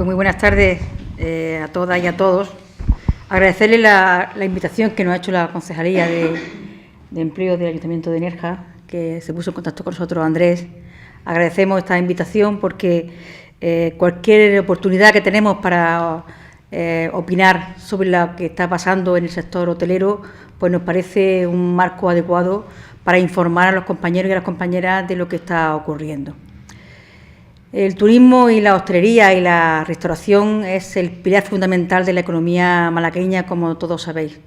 Pues muy buenas tardes a todas y a todos. Agradecerle la invitación que nos ha hecho la Concejalía de Empleo del Ayuntamiento de Nerja, que se puso en contacto con nosotros Andrés. Agradecemos esta invitación porque cualquier oportunidad que tenemos para opinar sobre lo que está pasando en el sector hotelero, pues nos parece un marco adecuado para informar a los compañeros y a las compañeras de lo que está ocurriendo. El turismo y la hostelería y la restauración es el pilar fundamental de la economía malagueña, como todos sabéis.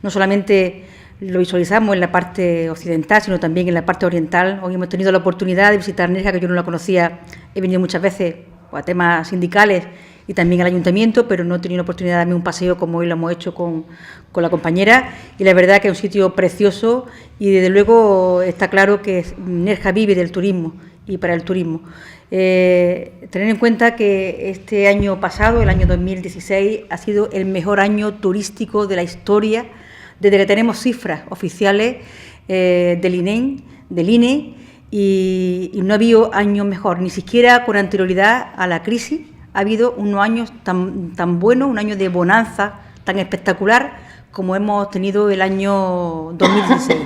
No solamente lo visualizamos en la parte occidental, sino también en la parte oriental. Hoy hemos tenido la oportunidad de visitar Nerja, que yo no la conocía. He venido muchas veces a temas sindicales y también al ayuntamiento, pero no he tenido la oportunidad de darme un paseo como hoy lo hemos hecho con la compañera. Y la verdad que es un sitio precioso y, desde luego, está claro que Nerja vive del turismo y para el turismo. Tener en cuenta que este año pasado, el año 2016, ha sido el mejor año turístico de la historia, desde que tenemos cifras oficiales del INE, y no ha habido año mejor, ni siquiera con anterioridad a la crisis. Ha habido unos años tan buenos, un año de bonanza tan espectacular como hemos tenido el año 2016.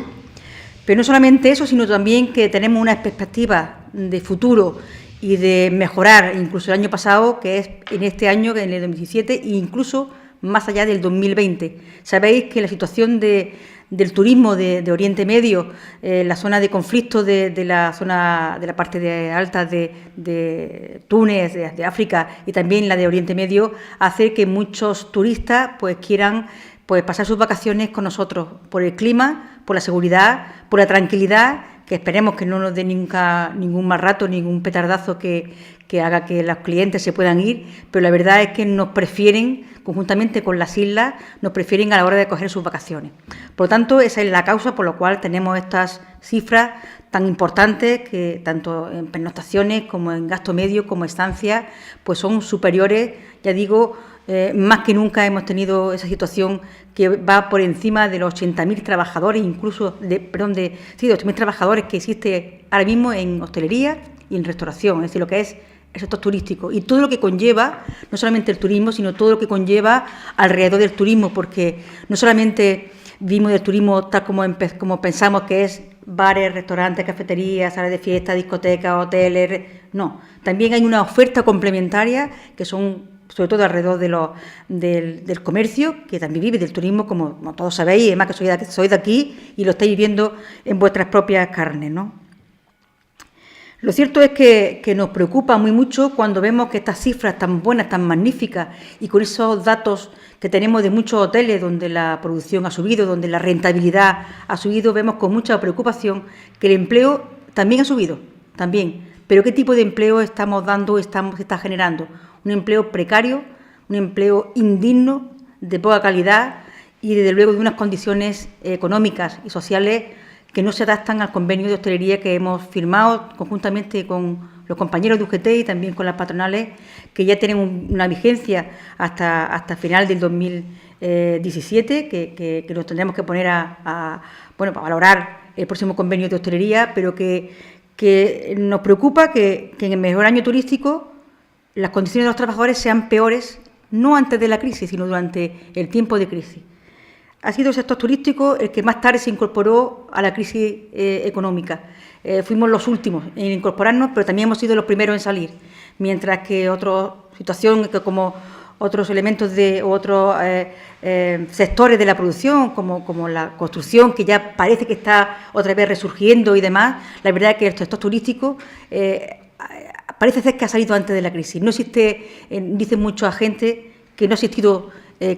Pero no solamente eso, sino también que tenemos una perspectiva de futuro y de mejorar incluso el año pasado, que es en este año, que en el 2017, e incluso más allá del 2020. Sabéis que la situación del turismo de Oriente Medio, la zona de conflicto de la zona de la parte de alta de Túnez, de África, y también la de Oriente Medio, hace que muchos turistas pues quieran pasar sus vacaciones con nosotros, por el clima, por la seguridad, por la tranquilidad, que esperemos que no nos dé nunca ningún mal rato, ningún petardazo que haga que los clientes se puedan ir, pero la verdad es que nos prefieren, conjuntamente con las islas, nos prefieren a la hora de coger sus vacaciones. Por lo tanto, esa es la causa por la cual tenemos estas cifras tan importantes, que tanto en pernoctaciones como en gasto medio, como estancias, pues son superiores, ya digo, más que nunca hemos tenido esa situación que va por encima de los 80.000 trabajadores, incluso de 80.000 trabajadores que existe ahora mismo en hostelería y en restauración, es decir, lo que es el sector turístico y todo lo que conlleva, no solamente el turismo, sino todo lo que conlleva alrededor del turismo, porque no solamente vivimos del turismo tal como pensamos que es bares, restaurantes, cafeterías, salas de fiesta, discotecas, hoteles, no, también hay una oferta complementaria que son sobre todo alrededor del comercio, que también vive del turismo, como todos sabéis, y además que sois de aquí y lo estáis viviendo en vuestras propias carnes, ¿no? Lo cierto es que nos preocupa muy mucho cuando vemos que estas cifras tan buenas, tan magníficas, y con esos datos que tenemos de muchos hoteles donde la producción ha subido, donde la rentabilidad ha subido, vemos con mucha preocupación que el empleo también ha subido, también. Pero ¿qué tipo de empleo estamos dando, se está generando? Un empleo precario, un empleo indigno, de poca calidad y, desde luego, de unas condiciones económicas y sociales que no se adaptan al convenio de hostelería que hemos firmado conjuntamente con los compañeros de UGT y también con las patronales, que ya tienen una vigencia hasta final del 2017, que nos tendremos que poner para valorar el próximo convenio de hostelería, pero que nos preocupa que en el mejor año turístico las condiciones de los trabajadores sean peores, no antes de la crisis, sino durante el tiempo de crisis. Ha sido el sector turístico el que más tarde se incorporó a la crisis económica. Fuimos los últimos en incorporarnos, pero también hemos sido los primeros en salir, mientras que otras situaciones, como otros elementos o otros sectores de la producción, como la construcción, que ya parece que está otra vez resurgiendo y demás, la verdad es que el sector turístico parece ser que ha salido antes de la crisis. No existe, dicen mucha gente, que no ha existido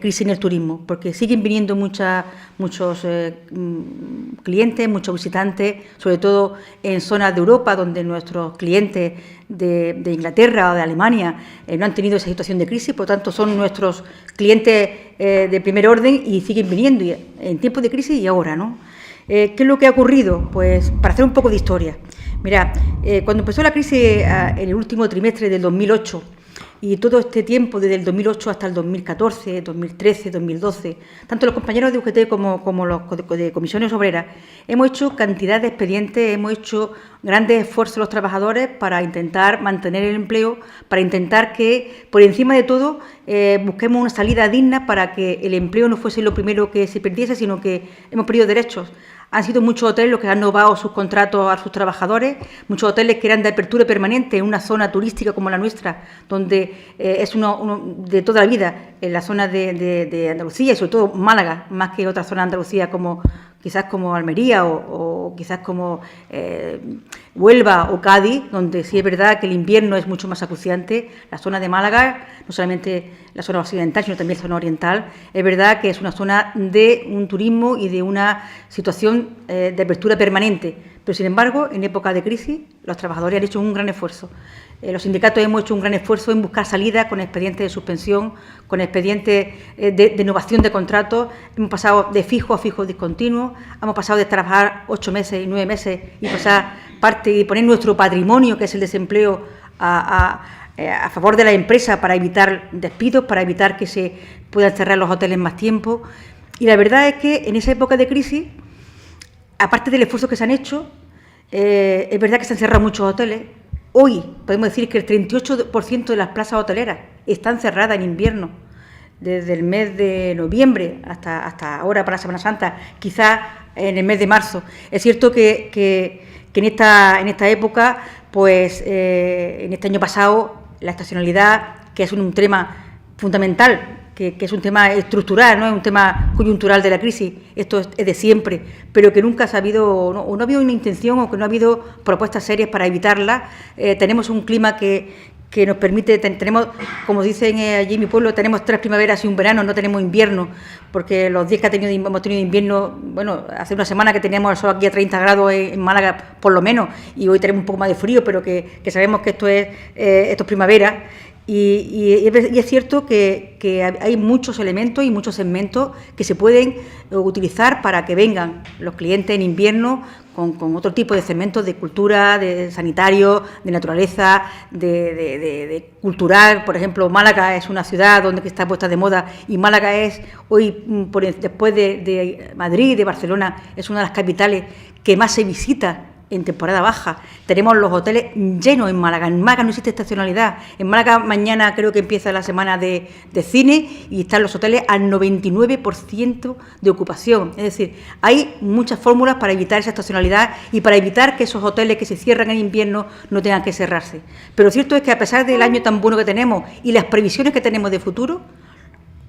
crisis en el turismo, porque siguen viniendo muchos clientes, muchos visitantes, sobre todo en zonas de Europa, donde nuestros clientes de Inglaterra o de Alemania no han tenido esa situación de crisis, por lo tanto son nuestros clientes de primer orden y siguen viniendo en tiempos de crisis y ahora, ¿no? ¿Qué es lo que ha ocurrido? Pues para hacer un poco de historia. Mira, cuando empezó la crisis en el último trimestre del 2008, Y todo este tiempo, desde el 2008 hasta el 2014, 2013, 2012, tanto los compañeros de UGT como los de comisiones obreras, hemos hecho cantidad de expedientes, hemos hecho grandes esfuerzos los trabajadores para intentar mantener el empleo, para intentar que, por encima de todo, busquemos una salida digna para que el empleo no fuese lo primero que se perdiese, sino que hemos perdido derechos. Han sido muchos hoteles los que han novado sus contratos a sus trabajadores, muchos hoteles que eran de apertura permanente en una zona turística como la nuestra, donde es uno de toda la vida, en la zona de Andalucía y sobre todo Málaga, más que otras zonas de Andalucía como quizás como Almería o quizás como Huelva o Cádiz, donde sí es verdad que el invierno es mucho más acuciante. La zona de Málaga, no solamente la zona occidental, sino también la zona oriental, es verdad que es una zona de un turismo y de una situación de apertura permanente. Pero, sin embargo, en época de crisis, los trabajadores han hecho un gran esfuerzo. Los sindicatos hemos hecho un gran esfuerzo en buscar salidas con expedientes de suspensión, con expedientes de innovación de contratos. Hemos pasado de fijo a fijo discontinuo, hemos pasado de trabajar 8 meses y 9 meses y pasar parte y poner nuestro patrimonio, que es el desempleo, a favor de la empresa para evitar despidos, para evitar que se puedan cerrar los hoteles más tiempo. Y la verdad es que en esa época de crisis, aparte del esfuerzo que se han hecho, es verdad que se han cerrado muchos hoteles. Hoy podemos decir que el 38% de las plazas hoteleras están cerradas en invierno, desde el mes de noviembre hasta ahora para la Semana Santa, quizás en el mes de marzo. Es cierto que en esta época, pues en este año pasado, la estacionalidad, que es un tema fundamental, que es un tema estructural, no es un tema coyuntural de la crisis, esto es de siempre, pero que nunca ha habido, o no ha habido una intención o que no ha habido propuestas serias para evitarla. Tenemos un clima que nos permite, tenemos, como dicen allí en mi pueblo, tenemos 3 primaveras y un verano, no tenemos invierno, porque los días que hemos tenido invierno, bueno, hace una semana que teníamos el sol aquí a 30 grados en Málaga, por lo menos, y hoy tenemos un poco más de frío, pero que sabemos que esto es primavera. Y es cierto que hay muchos elementos y muchos segmentos que se pueden utilizar para que vengan los clientes en invierno con otro tipo de segmentos de cultura, de sanitario, de naturaleza, de cultural. Por ejemplo, Málaga es una ciudad donde está puesta de moda y Málaga es hoy, después de Madrid, de Barcelona, es una de las capitales que más se visita en temporada baja. Tenemos los hoteles llenos en Málaga. En Málaga no existe estacionalidad. En Málaga mañana creo que empieza la semana de cine y están los hoteles al 99% de ocupación. Es decir, hay muchas fórmulas para evitar esa estacionalidad y para evitar que esos hoteles que se cierran en invierno no tengan que cerrarse. Pero lo cierto es que a pesar del año tan bueno que tenemos y las previsiones que tenemos de futuro,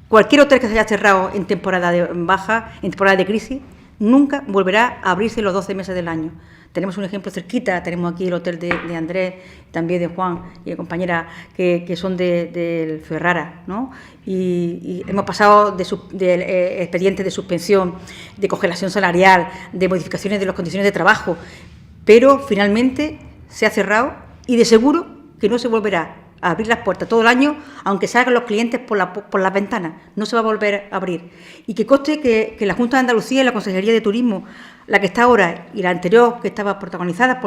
cualquier hotel que se haya cerrado en temporada de baja, en temporada de crisis, nunca volverá a abrirse los 12 meses del año. Tenemos un ejemplo cerquita, tenemos aquí el hotel de Andrés, también de Juan y de compañera que son del Ferrara, ¿no? Y hemos pasado de expedientes de suspensión, de congelación salarial, de modificaciones de las condiciones de trabajo, pero finalmente se ha cerrado y de seguro que no se volverá a abrir las puertas todo el año, aunque salgan los clientes por las ventanas, no se va a volver a abrir. Y que conste que la Junta de Andalucía y la Consejería de Turismo, la que está ahora y la anterior, que estaba protagonizada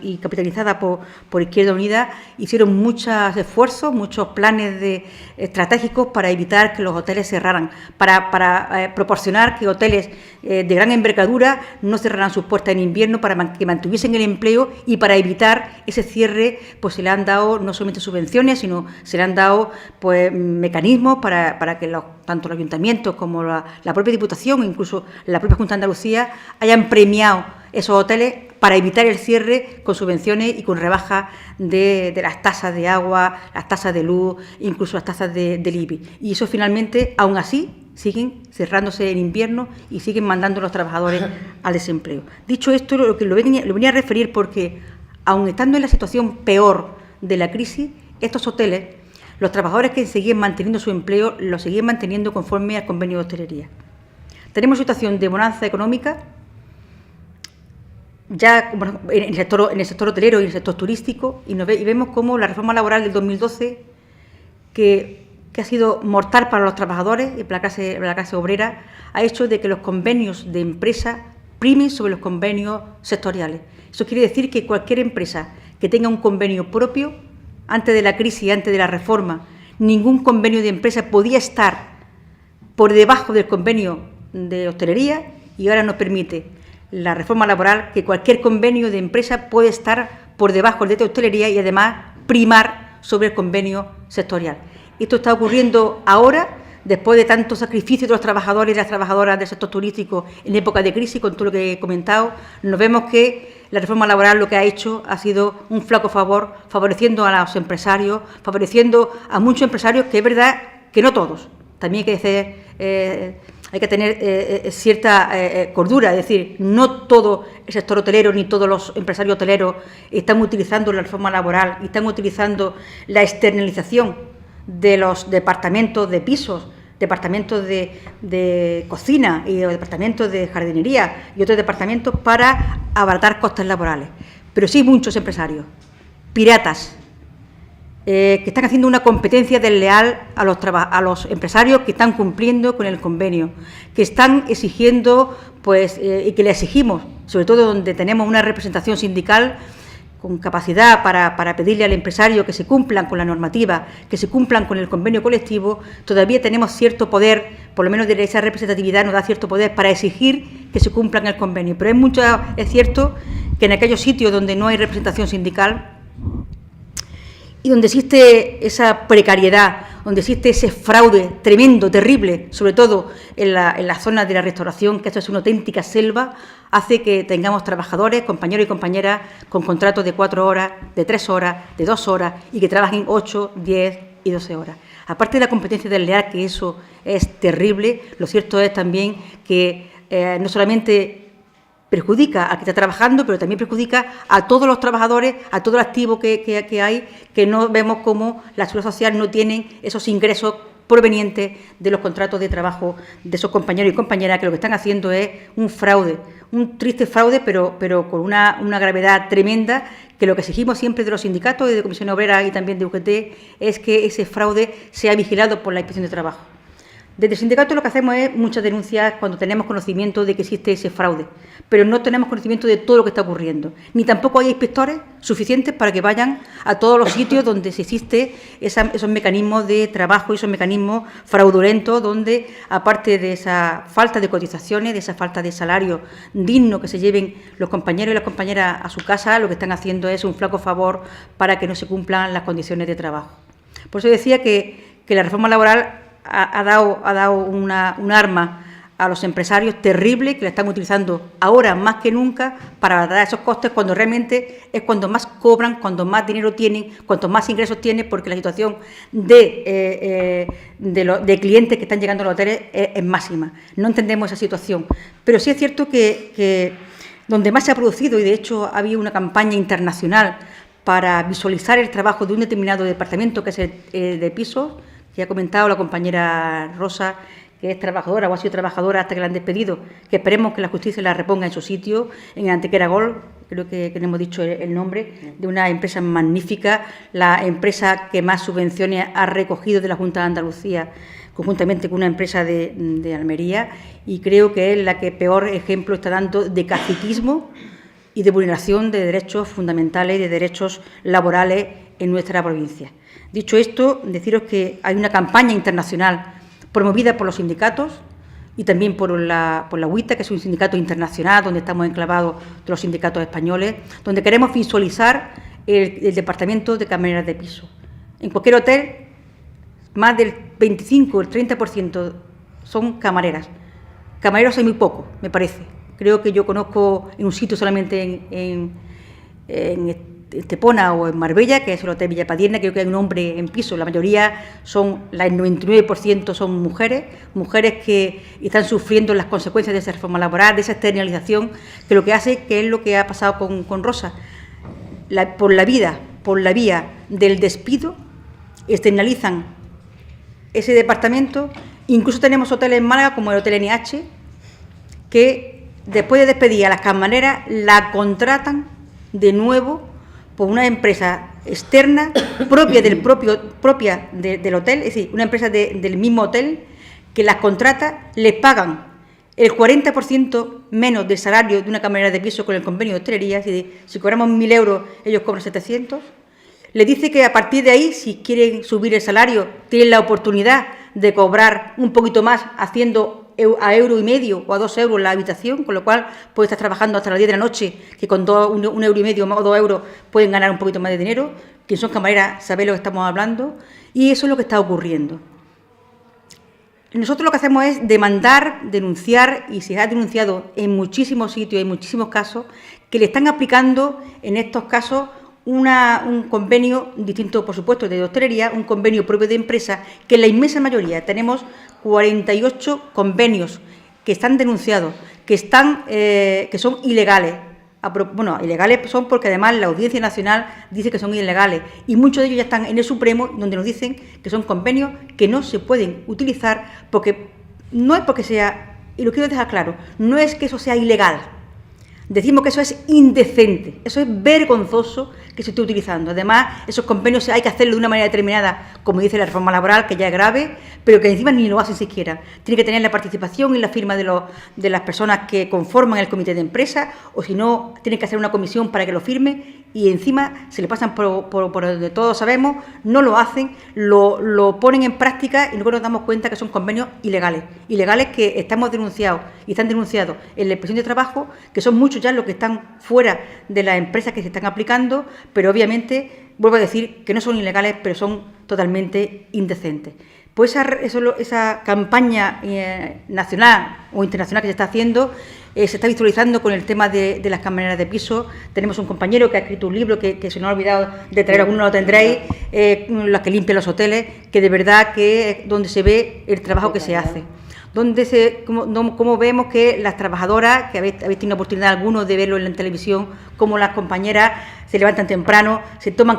y capitalizada por Izquierda Unida, hicieron muchos esfuerzos, muchos planes estratégicos para evitar que los hoteles cerraran, para proporcionar que hoteles de gran envergadura no cerraran sus puertas en invierno, para que mantuviesen el empleo y para evitar ese cierre, pues se le han dado no solamente subvenciones, sino se le han dado pues mecanismos para que tanto los ayuntamientos como la propia Diputación, incluso la propia Junta de Andalucía, hayan premiado esos hoteles para evitar el cierre con subvenciones y con rebajas de las tasas de agua, las tasas de luz, incluso las tasas del IBI. Y eso finalmente, aún así, siguen cerrándose en invierno y siguen mandando a los trabajadores al desempleo. Dicho esto, lo venía a referir porque, aun estando en la situación peor de la crisis, estos hoteles, los trabajadores que seguían manteniendo su empleo, lo seguían manteniendo conforme al convenio de hostelería. Tenemos situación de bonanza económica, ya en el sector hotelero y en el sector turístico, y vemos cómo la reforma laboral del 2012, que ha sido mortal para los trabajadores y para la clase obrera, ha hecho de que los convenios de empresa primen sobre los convenios sectoriales. Eso quiere decir que cualquier empresa que tenga un convenio propio, antes de la crisis y antes de la reforma, ningún convenio de empresa podía estar por debajo del convenio de hostelería y ahora nos permite la reforma laboral que cualquier convenio de empresa puede estar por debajo del de hostelería y además primar sobre el convenio sectorial. Esto está ocurriendo ahora, después de tanto sacrificio de los trabajadores y las trabajadoras del sector turístico en época de crisis, con todo lo que he comentado. Nos vemos que la reforma laboral lo que ha hecho ha sido un flaco favor, favoreciendo a los empresarios, favoreciendo a muchos empresarios, que es verdad que no todos. También hay que tener cierta cordura, es decir, no todo el sector hotelero ni todos los empresarios hoteleros están utilizando la reforma laboral y están utilizando la externalización de los departamentos de pisos, departamentos de cocina y departamentos de jardinería y otros departamentos para abaratar costes laborales. Pero sí muchos empresarios, piratas, que están haciendo una competencia desleal a los empresarios que están cumpliendo con el convenio, que están exigiendo, y que le exigimos, sobre todo donde tenemos una representación sindical con capacidad para pedirle al empresario que se cumplan con la normativa, que se cumplan con el convenio colectivo, todavía tenemos cierto poder, por lo menos de esa representatividad nos da cierto poder para exigir que se cumplan el convenio. Pero es cierto que en aquellos sitios donde no hay representación sindical y donde existe esa precariedad, donde existe ese fraude tremendo, terrible, sobre todo en la zona de la restauración, que esto es una auténtica selva, hace que tengamos trabajadores, compañeros y compañeras con contratos de 4 horas, de 3 horas, de 2 horas y que trabajen 8, 10 y 12 horas. Aparte de la competencia desleal, que eso es terrible, lo cierto es también que no solamente perjudica al que está trabajando, pero también perjudica a todos los trabajadores, a todo el activo que hay, que no vemos cómo la seguridad social no tienen esos ingresos provenientes de los contratos de trabajo de esos compañeros y compañeras, que lo que están haciendo es un fraude, un triste fraude, pero con una gravedad tremenda, que lo que exigimos siempre de los sindicatos y de Comisión Obrera y también de UGT es que ese fraude sea vigilado por la Inspección de Trabajo. Desde el sindicato lo que hacemos es muchas denuncias cuando tenemos conocimiento de que existe ese fraude, pero no tenemos conocimiento de todo lo que está ocurriendo, ni tampoco hay inspectores suficientes para que vayan a todos los sitios donde se existe esos mecanismos de trabajo y esos mecanismos fraudulentos, donde aparte de esa falta de cotizaciones, de esa falta de salario digno que se lleven los compañeros y las compañeras a su casa, lo que están haciendo es un flaco favor para que no se cumplan las condiciones de trabajo. Por eso decía que la reforma laboral ha dado un arma a los empresarios terrible, que la están utilizando ahora más que nunca para dar esos costes, cuando realmente es cuando más cobran, cuando más dinero tienen, cuanto más ingresos tienen, porque la situación de clientes que están llegando a los hoteles es máxima. No entendemos esa situación. Pero sí es cierto que donde más se ha producido, y de hecho ha habido una campaña internacional para visualizar el trabajo de un determinado departamento, que es el de pisos, que ha comentado la compañera Rosa, que es trabajadora o ha sido trabajadora hasta que la han despedido, que esperemos que la justicia la reponga en su sitio, en Antequera Gold, creo que no hemos dicho el nombre, de una empresa magnífica, la empresa que más subvenciones ha recogido de la Junta de Andalucía, conjuntamente con una empresa de Almería, y creo que es la que peor ejemplo está dando de caciquismo y de vulneración de derechos fundamentales y de derechos laborales en nuestra provincia. Dicho esto, deciros que hay una campaña internacional promovida por los sindicatos y también por la UITA, que es un sindicato internacional donde estamos enclavados de los sindicatos españoles, donde queremos visualizar el departamento de camareras de piso. En cualquier hotel, más del 25 o el 30% son camareras. Camareros hay muy poco, me parece. Creo que yo conozco en un sitio solamente en Estepona o en Marbella, que es el Hotel Villapadierna, creo que hay un hombre en piso. La mayoría el 99% son mujeres que están sufriendo las consecuencias de esa reforma laboral, de esa externalización, que lo que hace, que es lo que ha pasado con Rosa, por la vía del despido, externalizan ese departamento. Incluso tenemos hoteles en Málaga, como el Hotel NH, que después de despedir a las camareras, la contratan de nuevo por una empresa externa propia del hotel, es decir, una empresa del mismo hotel que las contrata, les pagan el 40% menos del salario de una camarera de piso con el convenio de hostelería, es decir, si cobramos 1.000 euros, ellos cobran 700, Le dice que a partir de ahí, si quieren subir el salario, tienen la oportunidad de cobrar un poquito más haciendo a €1,50 o a €2 la habitación, con lo cual puede estar trabajando hasta las 10 de la noche, que con €1,50 o €2 pueden ganar un poquito más de dinero. Quien son camareras sabe lo que estamos hablando, y eso es lo que está ocurriendo. Nosotros lo que hacemos es demandar, denunciar, y se ha denunciado en muchísimos sitios, en muchísimos casos, que le están aplicando en estos casos un convenio distinto, por supuesto, de hostelería, un convenio propio de empresa, que en la inmensa mayoría tenemos 48 convenios que están denunciados, que son ilegales. Bueno, ilegales son porque además la Audiencia Nacional dice que son ilegales, y muchos de ellos ya están en el Supremo, donde nos dicen que son convenios que no se pueden utilizar, porque no es porque sea, y lo quiero dejar claro, no es que eso sea ilegal. Decimos que eso es indecente, eso es vergonzoso que se esté utilizando. Además, esos convenios hay que hacerlo de una manera determinada, como dice la reforma laboral, que ya es grave, pero que encima ni lo hacen siquiera. Tiene que tener la participación y la firma de las personas que conforman el comité de empresa, o si no, tienen que hacer una comisión para que lo firme, y encima se le pasan por donde todos sabemos, no lo hacen, lo ponen en práctica, y luego nos damos cuenta que son convenios ilegales que estamos denunciados y están denunciados en la Inspección de Trabajo, que son muchos ya los que están fuera de las empresas que se están aplicando, pero obviamente, vuelvo a decir, que no son ilegales, pero son totalmente indecentes. Pues esa campaña nacional o internacional que se está haciendo, se está visualizando con el tema de las camareras de piso. Tenemos un compañero que ha escrito un libro que se nos ha olvidado de traer, alguno lo tendréis, las que limpian los hoteles, que de verdad que es donde se ve el trabajo que se hace. Como vemos que las trabajadoras, que habéis tenido oportunidad algunos de verlo en la televisión, como las compañeras se levantan temprano,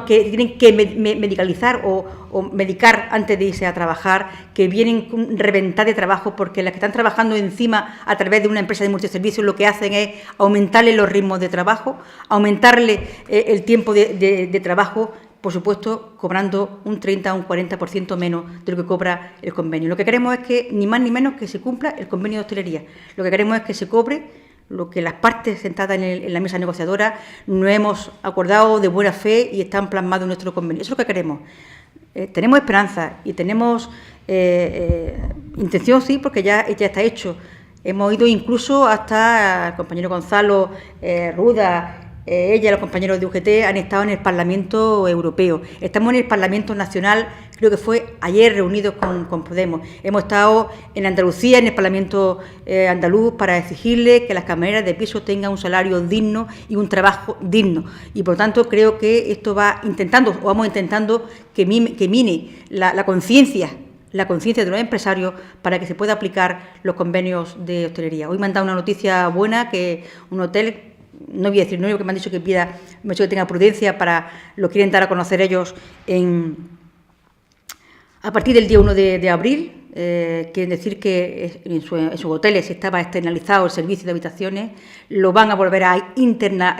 tienen que medicalizar o medicar antes de irse a trabajar, que vienen reventadas de trabajo, porque las que están trabajando encima a través de una empresa de multiservicios lo que hacen es aumentarle los ritmos de trabajo, aumentarle el tiempo de trabajo, por supuesto, cobrando un 30 o un 40% menos de lo que cobra el convenio. Lo que queremos es que, ni más ni menos, que se cumpla el convenio de hostelería. Lo que queremos es que se cobre lo que las partes sentadas en la mesa negociadora no hemos acordado de buena fe y están plasmados en nuestro convenio. Eso es lo que queremos. Tenemos esperanza y tenemos intención, sí, porque ya está hecho. Hemos ido incluso hasta el compañero Gonzalo Ruda, ella y los compañeros de UGT han estado en el Parlamento Europeo. Estamos en el Parlamento Nacional, creo que fue ayer, reunidos con Podemos. Hemos estado en Andalucía, en el Parlamento andaluz, para exigirle que las camareras de piso tengan un salario digno y un trabajo digno. Y, por lo tanto, creo que esto vamos intentando que mine la conciencia de los empresarios para que se pueda aplicar los convenios de hostelería. Hoy me han dado una noticia buena, que un hotel, no voy a decir, no digo que me han dicho que me han dicho que tenga prudencia, lo quieren dar a conocer ellos a partir del día 1 de abril. Quieren decir que en sus hoteles estaba externalizado el servicio de habitaciones, lo van a volver a internalizar.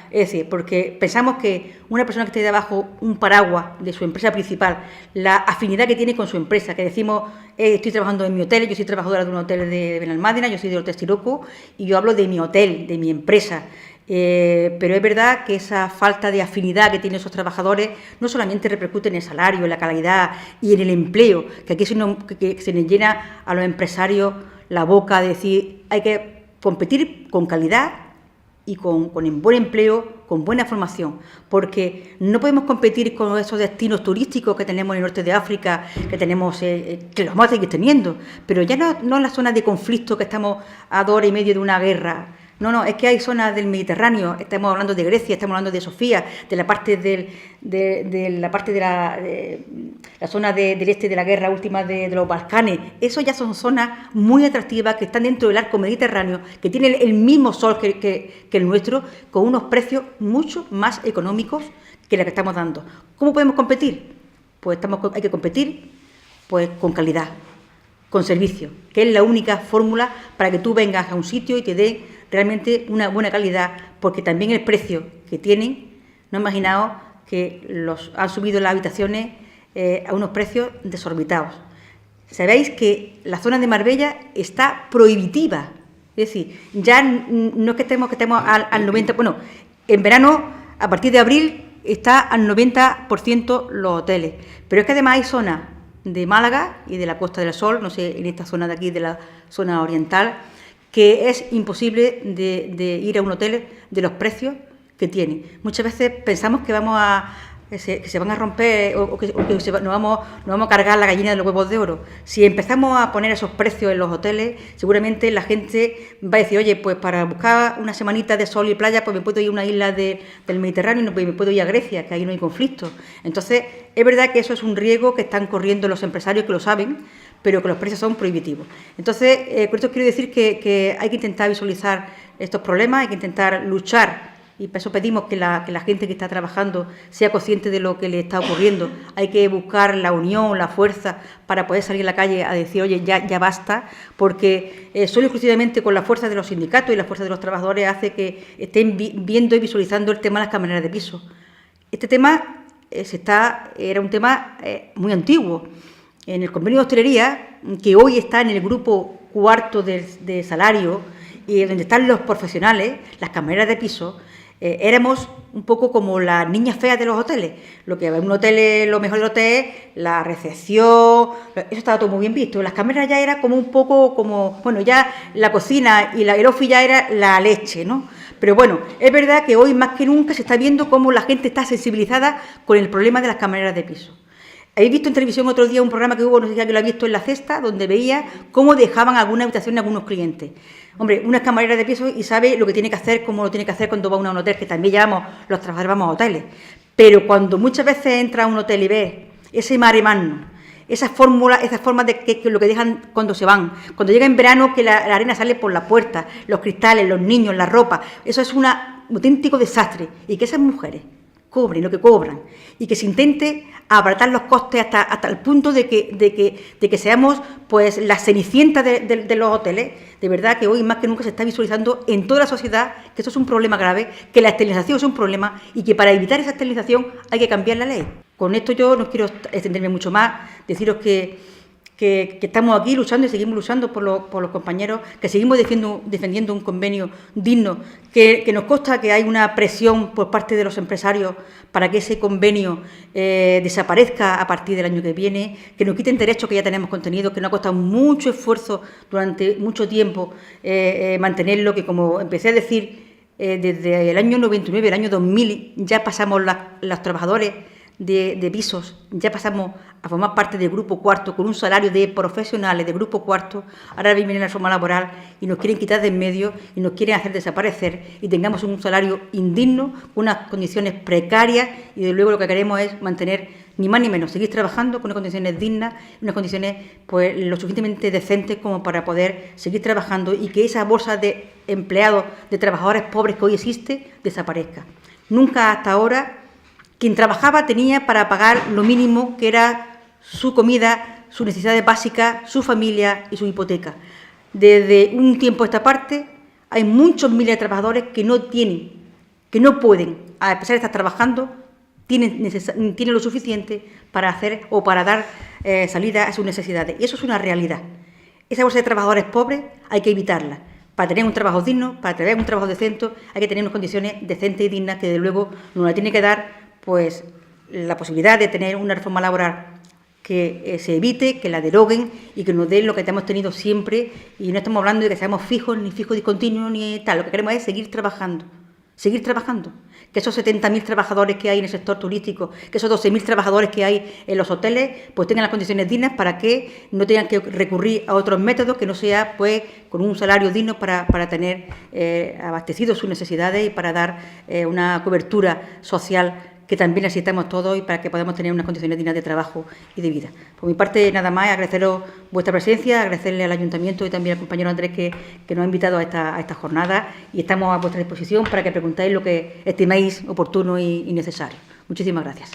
Es decir, porque pensamos que una persona que esté debajo un paraguas de su empresa principal, la afinidad que tiene con su empresa, que decimos, estoy trabajando en mi hotel, yo soy trabajadora de un hotel de Benalmádena, yo soy del Hotel Siroco, y yo hablo de mi hotel, de mi empresa. Pero es verdad que esa falta de afinidad que tienen esos trabajadores no solamente repercute en el salario, en la calidad y en el empleo, que aquí que se les llena a los empresarios la boca de decir hay que competir con calidad y con buen empleo, con buena formación, porque no podemos competir con esos destinos turísticos que tenemos en el norte de África, que tenemos, que los vamos a seguir teniendo, pero ya no en las zonas de conflicto que estamos a 2 horas y media de una guerra. No, es que hay zonas del Mediterráneo, estamos hablando de Grecia, estamos hablando de Sofía, de la parte de la zona del este de la guerra última de los Balcanes. Eso ya son zonas muy atractivas que están dentro del arco mediterráneo, que tienen el mismo sol que el nuestro, con unos precios mucho más económicos que los que estamos dando. ¿Cómo podemos competir? Pues hay que competir pues con calidad, con servicio, que es la única fórmula para que tú vengas a un sitio y te dé realmente una buena calidad, porque también el precio que tienen, no imaginaos que han subido las habitaciones a unos precios desorbitados. Sabéis que la zona de Marbella está prohibitiva, es Es decir, ya no es que estemos al 90%, bueno, en verano, a partir de abril, está al 90% los hoteles. Pero es que además hay zonas de Málaga y de la Costa del Sol, no sé, en esta zona de aquí, de la zona oriental, que es imposible de ir a un hotel de los precios que tiene. Muchas veces pensamos que se van a romper o que nos vamos a cargar la gallina de los huevos de oro. Si empezamos a poner esos precios en los hoteles, seguramente la gente va a decir, oye, pues para buscar una semanita de sol y playa, pues me puedo ir a una isla del Mediterráneo, y me puedo ir a Grecia, que ahí no hay conflicto. Entonces, es verdad que eso es un riesgo que están corriendo los empresarios, que lo saben, pero que los precios son prohibitivos. Entonces, con esto quiero decir que hay que intentar visualizar estos problemas, hay que intentar luchar, y por eso pedimos que la gente que está trabajando sea consciente de lo que le está ocurriendo. Hay que buscar la unión, la fuerza para poder salir a la calle a decir, oye, ya basta, porque solo exclusivamente con la fuerza de los sindicatos y la fuerza de los trabajadores hace que estén viendo y visualizando el tema de las camareras de piso. Este tema era un tema muy antiguo. En el convenio de hostelería, que hoy está en el grupo cuarto de salario, y donde están los profesionales, las camareras de piso, éramos un poco como las niñas feas de los hoteles. Lo que en un hotel, lo mejor del hotel, la recepción, eso estaba todo muy bien visto. Las camareras ya era como un poco como, bueno, ya la cocina y el office ya era la leche, ¿no? Pero bueno, es verdad que hoy más que nunca se está viendo cómo la gente está sensibilizada con el problema de las camareras de piso. ¿Habéis visto en televisión otro día un programa que hubo, no sé si alguien lo ha visto, en La Cesta, donde veía cómo dejaban alguna habitación a algunos clientes? Hombre, una es camarera de piso y sabe lo que tiene que hacer, cómo lo tiene que hacer cuando va a un hotel, que también llamamos, los trabajadores vamos a hoteles. Pero cuando muchas veces entra a un hotel y ve ese mare magnum, esas formas de que lo que dejan cuando se van, cuando llega en verano que la arena sale por la puerta, los cristales, los niños, la ropa, eso es un auténtico desastre. Y que esas mujeres cobren lo que cobran y que se intente abaratar los costes hasta el punto de que seamos pues las cenicientas de los hoteles. De verdad que hoy más que nunca se está visualizando en toda la sociedad que esto es un problema grave, que la esterilización es un problema y que para evitar esa esterilización hay que cambiar la ley. Con esto yo no quiero extenderme mucho más, deciros que estamos aquí luchando y seguimos luchando por los compañeros, que seguimos defendiendo un convenio digno, que nos consta que hay una presión por parte de los empresarios para que ese convenio desaparezca a partir del año que viene, que nos quiten derechos que ya tenemos contenidos, que nos ha costado mucho esfuerzo durante mucho tiempo mantenerlo, que como empecé a decir, desde el año 99, el año 2000, ya pasamos los trabajadores de pisos, ya pasamos a formar parte del grupo cuarto con un salario de profesionales de grupo cuarto. Ahora viene la reforma laboral y nos quieren quitar de en medio y nos quieren hacer desaparecer y tengamos un salario indigno, unas condiciones precarias y de luego lo que queremos es mantener ni más ni menos, seguir trabajando con unas condiciones dignas, unas condiciones pues lo suficientemente decentes como para poder seguir trabajando y que esa bolsa de empleados, de trabajadores pobres que hoy existe, desaparezca. Nunca hasta ahora quien trabajaba tenía para pagar lo mínimo, que era su comida, sus necesidades básicas, su familia y su hipoteca. Desde un tiempo a esta parte hay muchos miles de trabajadores que no pueden, a pesar de estar trabajando, tienen lo suficiente para hacer o para dar salida a sus necesidades. Y eso es una realidad. Esa bolsa de trabajadores pobres hay que evitarla. Para tener un trabajo digno, para tener un trabajo decente, hay que tener unas condiciones decentes y dignas que, desde luego, nos la tiene que dar pues la posibilidad de tener una reforma laboral que se evite, que la deroguen y que nos den lo que hemos tenido siempre. Y no estamos hablando de que seamos fijos, ni fijos discontinuos, ni tal. Lo que queremos es seguir trabajando. Que esos 70.000 trabajadores que hay en el sector turístico, que esos 12.000 trabajadores que hay en los hoteles, pues tengan las condiciones dignas para que no tengan que recurrir a otros métodos que no sea pues con un salario digno para tener abastecidos sus necesidades y para dar una cobertura social que también necesitamos todos y para que podamos tener unas condiciones dignas de trabajo y de vida. Por mi parte, nada más, agradeceros vuestra presencia, agradecerle al Ayuntamiento y también al compañero Andrés que nos ha invitado a esta jornada y estamos a vuestra disposición para que preguntéis lo que estiméis oportuno y necesario. Muchísimas gracias.